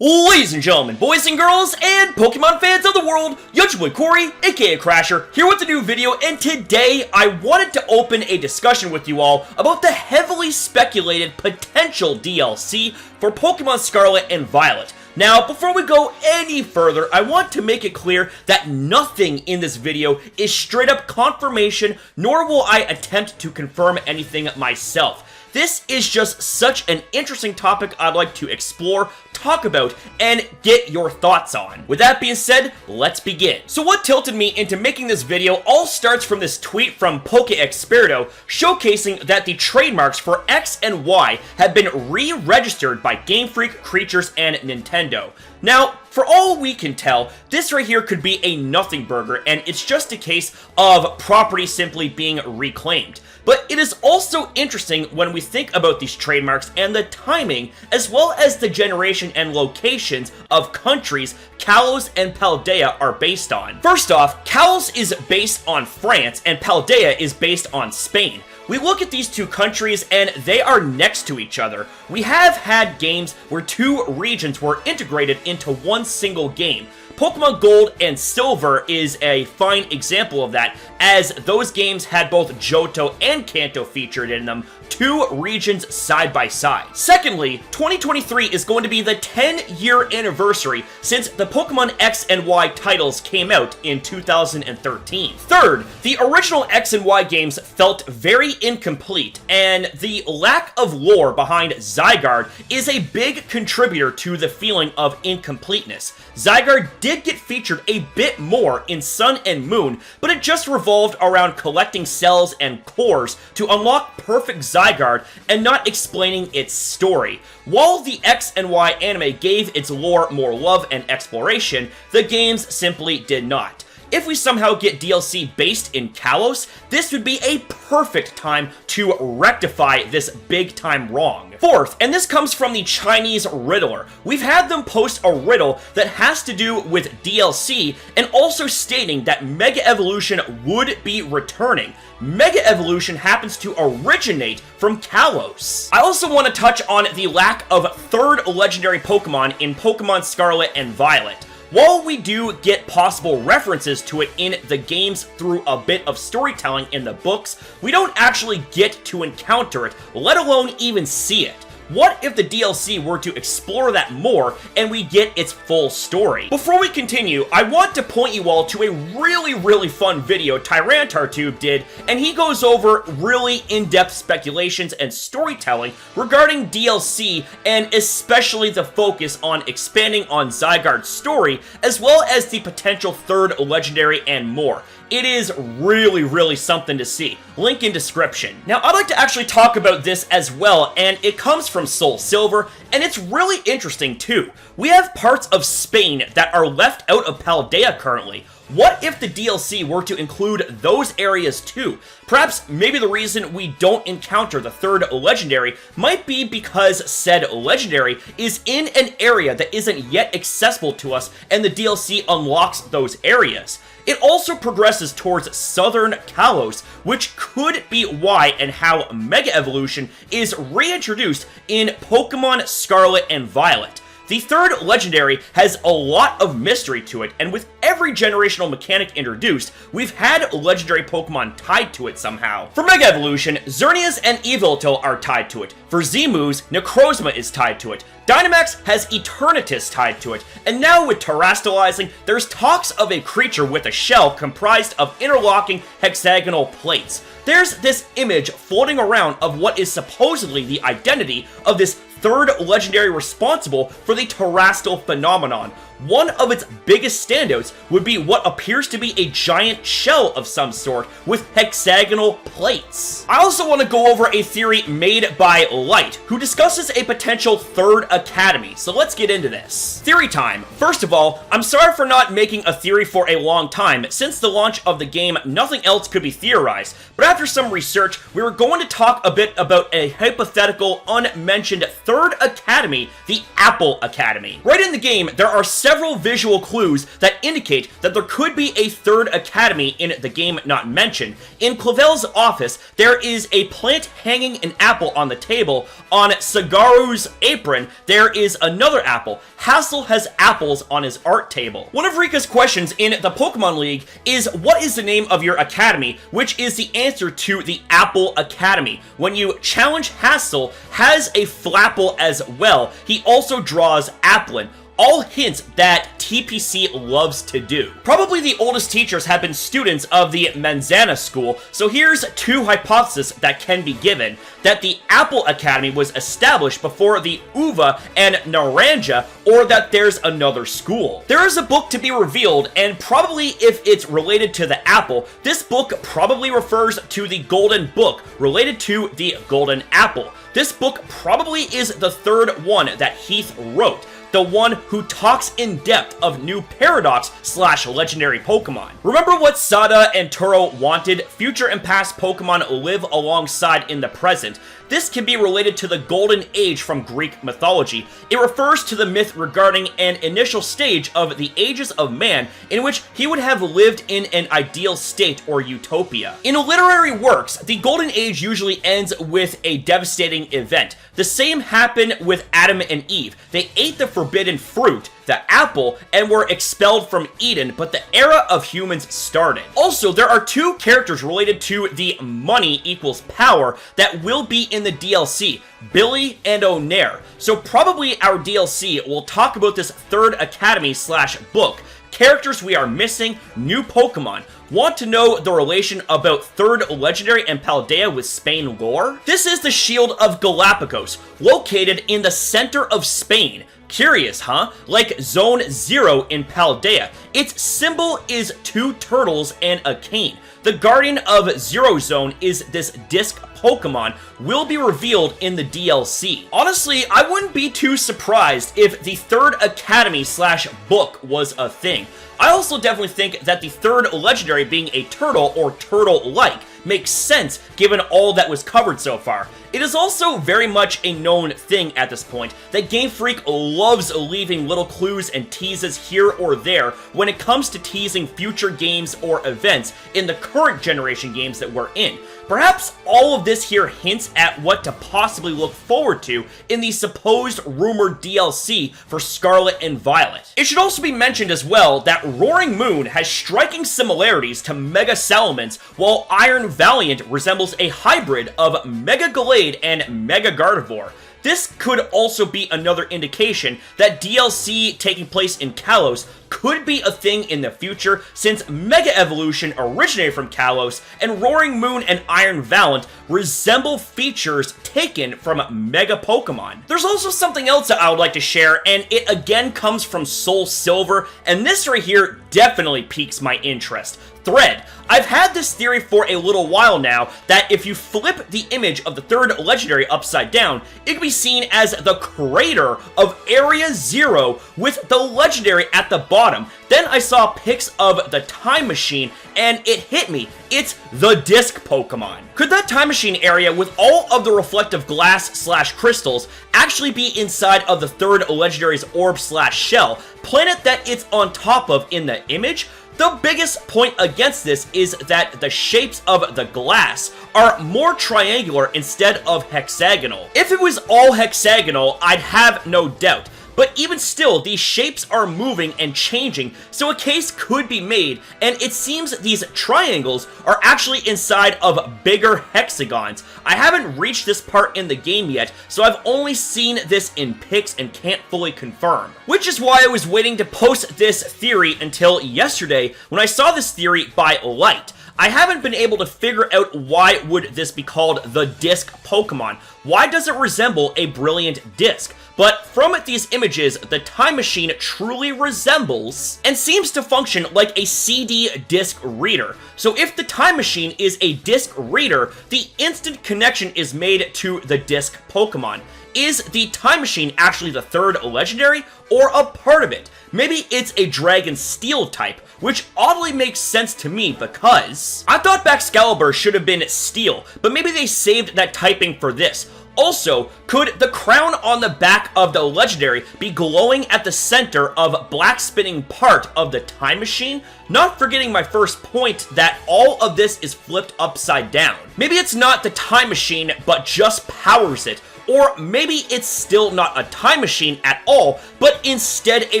Ladies and gentlemen, boys and girls, and Pokemon fans of the world, your boy Corey, aka Crasher, here with a new video, and today I wanted to open a discussion with you all about the heavily speculated potential DLC for Pokemon Scarlet and Violet. Now, before we go any further, I want to make it clear that nothing in this video is straight up confirmation, nor will I attempt to confirm anything myself. This is just such an interesting topic I'd like to explore, talk about, and get your thoughts on. With that being said, let's begin. So what tilted me into making this video all starts from this tweet from Pokéexperto showcasing that the trademarks for X and Y have been re-registered by Game Freak, Creatures, and Nintendo. Now, for all we can tell, this right here could be a nothing burger, and it's just a case of property simply being reclaimed. But it is also interesting when we think about these trademarks and the timing, as well as the generation and locations of countries Kalos and Paldea are based on. First off, Kalos is based on France, and Paldea is based on Spain. We look at these two countries and they are next to each other. We have had games where two regions were integrated into one single game. Pokemon Gold and Silver is a fine example of that, as those games had both Johto and Kanto featured in them, two regions side by side. Secondly, 2023 is going to be the 10-year anniversary since the Pokemon X and Y titles came out in 2013. Third, the original X and Y games felt very incomplete, and the lack of lore behind Zygarde is a big contributor to the feeling of incompleteness. Zygarde did get featured a bit more in Sun and Moon, but it just revolved around collecting cells and cores to unlock perfect Zygarde and not explaining its story. While the X and Y anime gave its lore more love and exploration, the games simply did not. If we somehow get DLC based in Kalos, this would be a perfect time to rectify this big time wrong. Fourth, and this comes from the Chinese Riddler, we've had them post a riddle that has to do with DLC and also stating that Mega Evolution would be returning. Mega Evolution happens to originate from Kalos. I also want to touch on the lack of third legendary Pokemon in Pokemon Scarlet and Violet. While we do get possible references to it in the games through a bit of storytelling in the books, we don't actually get to encounter it, let alone even see it. What if the DLC were to explore that more and we get its full story? Before we continue, I want to point you all to a really fun video TyrantarTube did, and he goes over really in-depth speculations and storytelling regarding DLC, and especially the focus on expanding on Zygarde's story, as well as the potential third legendary and more. It is really something to see. Link in description. Now, I'd like to actually talk about this as well, and it comes from Soul Silver, and it's really interesting too. We have parts of Spain that are left out of Paldea currently. What if the DLC were to include those areas too? Perhaps maybe the reason we don't encounter the third legendary might be because said legendary is in an area that isn't yet accessible to us, and the DLC unlocks those areas. It also progresses towards Southern Kalos, which could be why and how Mega Evolution is reintroduced in Pokemon Scarlet and Violet. The third legendary has a lot of mystery to it, and with every generational mechanic introduced, we've had legendary Pokemon tied to it somehow. For Mega Evolution, Xerneas and Yveltal are tied to it. For Z-Moves, Necrozma is tied to it. Dynamax has Eternatus tied to it, and now with terastallizing, there's talks of a creature with a shell comprised of interlocking hexagonal plates. There's this image floating around of what is supposedly the identity of this third legendary responsible for the terrestrial phenomenon. One of its biggest standouts would be what appears to be a giant shell of some sort with hexagonal plates. I also want to go over a theory made by Light, who discusses a potential third academy, so let's get into this. Theory time. First of all, I'm sorry for not making a theory for a long time. Since the launch of the game, nothing else could be theorized, but after some research, we were going to talk a bit about a hypothetical, unmentioned third academy, the Apple Academy. Right in the game, there are several visual clues that indicate that there could be a third academy in the game not mentioned. In Clavel's office, there is a plant hanging an apple on the table. On Sagaru's apron, there is another apple. Hassel has apples on his art table. One of Rika's questions in the Pokemon League is, what is the name of your academy? Which is the answer to the Apple Academy. When you challenge Hassel, has a Flapple as well. He also draws Applin. All hints that TPC loves to do. Probably the oldest teachers have been students of the Manzana School, so here's two hypotheses that can be given. That the Apple Academy was established before the Uva and Naranja, or that there's another school. There is a book to be revealed, and probably if it's related to the apple, this book probably refers to the Golden Book, related to the Golden Apple. This book probably is the third one that Heath wrote. The one who talks in depth of new Paradox/legendary Pokemon. Remember what Sada and Turo wanted? Future and past Pokemon live alongside in the present. This can be related to the Golden Age from Greek mythology. It refers to the myth regarding an initial stage of the ages of man in which he would have lived in an ideal state or utopia. In literary works, the Golden Age usually ends with a devastating event. The same happened with Adam and Eve. They ate the forbidden fruit, the apple, and were expelled from Eden, but the era of humans started. Also, there are two characters related to the money equals power that will be in the DLC, Billy and Onair. So probably our DLC will talk about this third academy/book. Characters we are missing, new Pokemon. Want to know the relation about third legendary and Paldea with Spain lore? This is the Shield of Galapagos, located in the center of Spain. Curious, huh? Like Zone 0 in Paldea. Its symbol is two turtles and a cane. The Guardian of Zero Zone is this disc Pokemon, will be revealed in the DLC. Honestly, I wouldn't be too surprised if the third academy/book was a thing. I also definitely think that the third legendary being a turtle or turtle-like makes sense given all that was covered so far. It is also very much a known thing at this point that Game Freak loves leaving little clues and teases here or there when it comes to teasing future games or events in the current generation games that we're in. Perhaps all of this here hints at what to possibly look forward to in the supposed rumored DLC for Scarlet and Violet. It should also be mentioned as well that Roaring Moon has striking similarities to Mega Salamence, while Iron Valiant resembles a hybrid of Mega Gallade and Mega Gardevoir. This could also be another indication that DLC taking place in Kalos could be a thing in the future, since Mega Evolution originated from Kalos, and Roaring Moon and Iron Valiant resemble features taken from Mega Pokemon. There's also something else that I would like to share, and it again comes from Soul Silver, and this right here definitely piques my interest. Thread. I've had this theory for a little while now that if you flip the image of the third legendary upside down, it can be seen as the crater of Area 0 with the legendary at the bottom. Then I saw pics of the Time Machine and it hit me. It's the Disc Pokemon. Could that Time Machine area with all of the reflective glass/crystals actually be inside of the third legendary's orb/shell, planet that it's on top of in the image? The biggest point against this is that the shapes of the glass are more triangular instead of hexagonal. If it was all hexagonal, I'd have no doubt. But even still, these shapes are moving and changing, so a case could be made, and it seems these triangles are actually inside of bigger hexagons. I haven't reached this part in the game yet, so I've only seen this in pics and can't fully confirm. Which is why I was waiting to post this theory until yesterday, when I saw this theory by Light. I haven't been able to figure out why would this be called the Disc Pokemon. Why does it resemble a brilliant disc? But from these images, the Time Machine truly resembles and seems to function like a CD disc reader. So if the Time Machine is a disc reader, the instant connection is made to the disc Pokemon. Is the Time Machine actually the third legendary, or a part of it? Maybe it's a Dragon Steel type, which oddly makes sense to me because I thought Baxcalibur should have been Steel, but maybe they saved that typing for this. Also, could the crown on the back of the legendary be glowing at the center of black spinning part of the time machine? Not forgetting my first point that all of this is flipped upside down. Maybe it's not the time machine, but just powers it. Or maybe it's still not a time machine at all, but instead a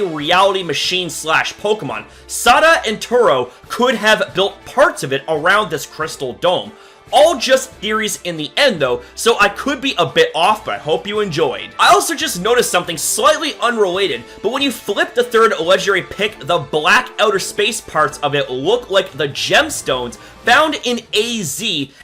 reality machine slash Pokemon. Sada and Turo could have built parts of it around this crystal dome. All just theories in the end though, so I could be a bit off, but I hope you enjoyed. I also just noticed something slightly unrelated, but when you flip the third legendary pick, the black outer space parts of it look like the gemstones found in AZ,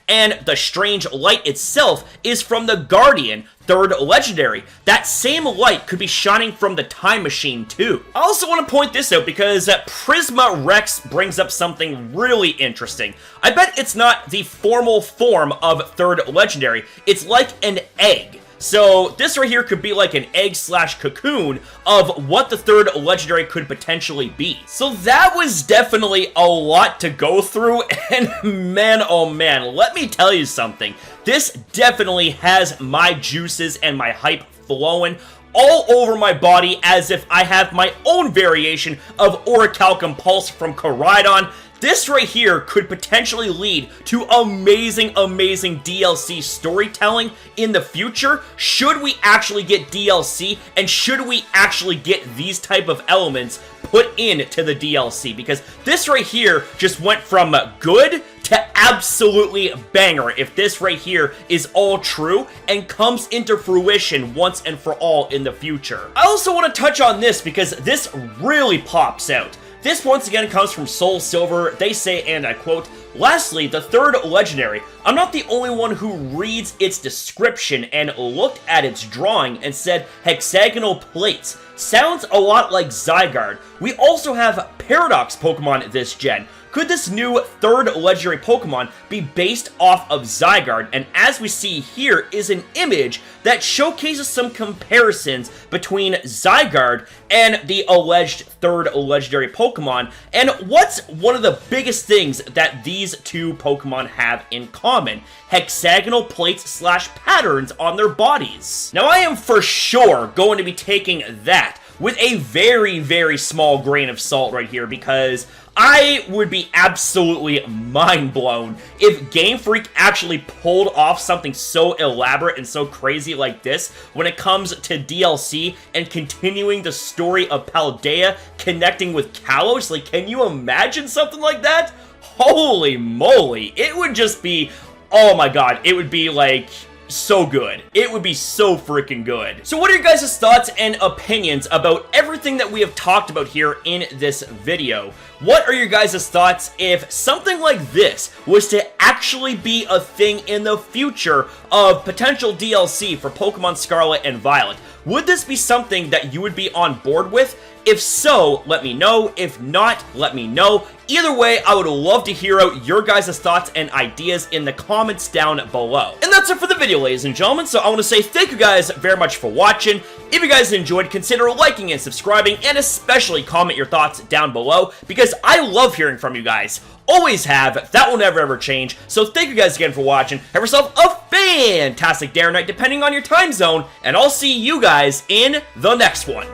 and the strange light itself is from the Guardian, third legendary. That same light could be shining from the time machine too. I also want to point this out because Prisma Rex brings up something really interesting. I bet it's not the formal form of third legendary. It's like an egg. So this right here could be like an egg slash cocoon of what the third legendary could potentially be. So that was definitely a lot to go through, and man, oh man, let me tell you something. This definitely has my juices and my hype flowing all over my body as if I have my own variation of Orichalcum Pulse from Koraidon. This right here could potentially lead to amazing, amazing DLC storytelling in the future. Should we actually get DLC, and should we actually get these type of elements put into the DLC? Because this right here just went from good to absolutely banger if this right here is all true and comes into fruition once and for all in the future. I also want to touch on this because this really pops out. This once again comes from Soul Silver. They say, and I quote, "Lastly, the third legendary. I'm not the only one who reads its description and looked at its drawing and said hexagonal plates. Sounds a lot like Zygarde. We also have Paradox Pokemon this gen. Could this new third legendary Pokemon be based off of Zygarde?" And as we see here is an image that showcases some comparisons between Zygarde and the alleged third legendary Pokemon. And what's one of the biggest things that these two Pokemon have in common? Hexagonal plates slash patterns on their bodies. Now I am for sure going to be taking that with a very, very small grain of salt right here, because I would be absolutely mind blown if Game Freak actually pulled off something so elaborate and so crazy like this when it comes to DLC and continuing the story of Paldea connecting with Kalos. Like, can you imagine something like that? Holy moly, it would just be, oh my god, it would be like so good. It would be so freaking good. So what are your guys' thoughts and opinions about everything that we have talked about here in this video? What are your guys' thoughts if something like this was to actually be a thing in the future of potential DLC for Pokemon Scarlet and Violet? Would this be something that you would be on board with? If so, let me know. If not, let me know. Either way, I would love to hear out your guys' thoughts and ideas in the comments down below. And that's it for the video, ladies and gentlemen. So I want to say thank you guys very much for watching. If you guys enjoyed, consider liking and subscribing, and especially comment your thoughts down below, because I love hearing from you guys. Always have. That will never ever change. So thank you guys again for watching. Have yourself a fantastic day or night, depending on your time zone, and I'll see you guys in the next one.